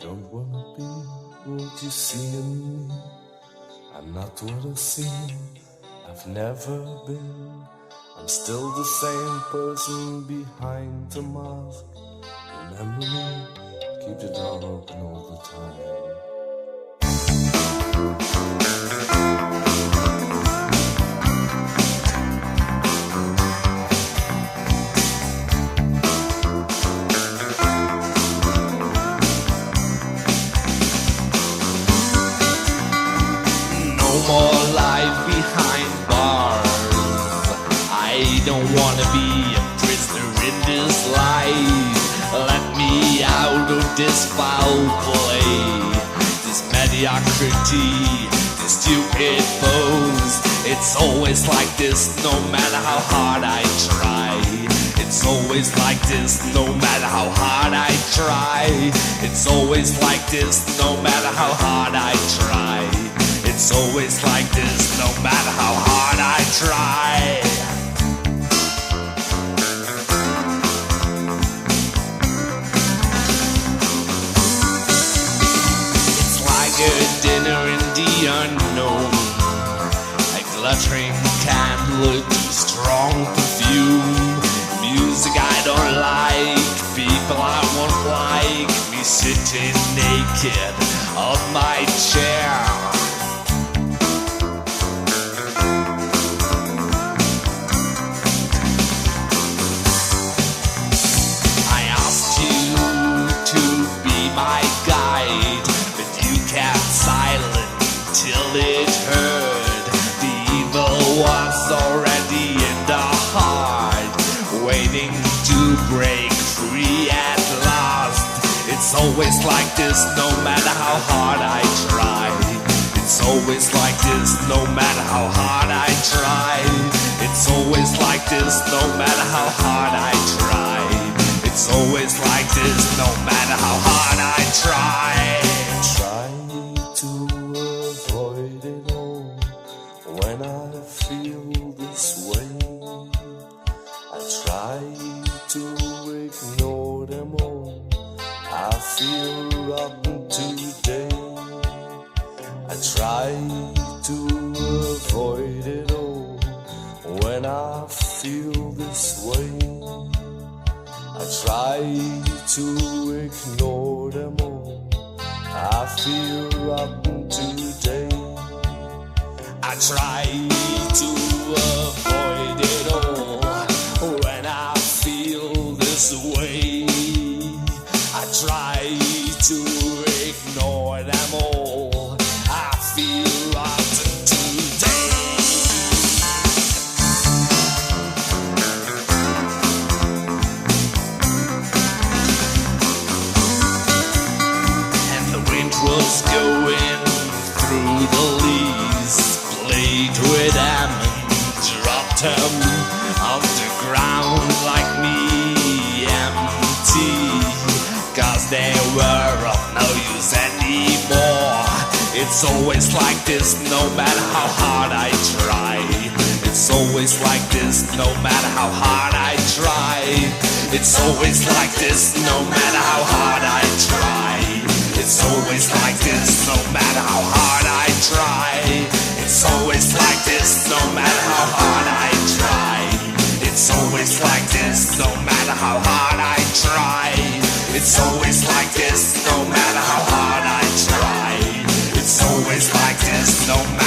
don't wanna be what you see in me. I'm not what I seem, I've never been. I'm still the same person behind the mask. Remember me, keep the door open all the time. More life behind bars. I don't wanna be a prisoner in this life. Let me out of this foul play, this mediocrity, this stupid pose. It's always like this, no matter how hard I try. It's always like this, no matter how hard I try. It's always like this, no matter how hard I try. It's always like this, no matter how hard I try. It's like a dinner in the unknown, a glittering candle, too strong perfume. Music I don't like, people I won't like, me sitting naked on my chair. Till it hurt. The evil was already in the heart, waiting to break free at last. It's always like this, no matter how hard I try. It's always like this, no matter how hard I try. It's always like this, no matter how hard I try. It's always like this, no matter how hard I try. When I feel this way, I try to ignore them all. I feel rotten today. I try to avoid it all. When I feel this way, I try to ignore them all. I feel rotten today. I try to avoid it all. When I feel this way, I try to ignore them all. I feel rotten today. And the wind was going through the leaves, played with them and dropped them on the ground like me, empty, cause they were of no use anymore. It's always like this, no matter how hard I try. It's always like this, no matter how hard I try. It's always like this, no matter how hard I try. It's always like this, no matter how hard I try. It's always like this, no matter how hard I try. It's always like this, no matter how hard I try. It's always like this, no matter how hard I try. It's always like this, no matter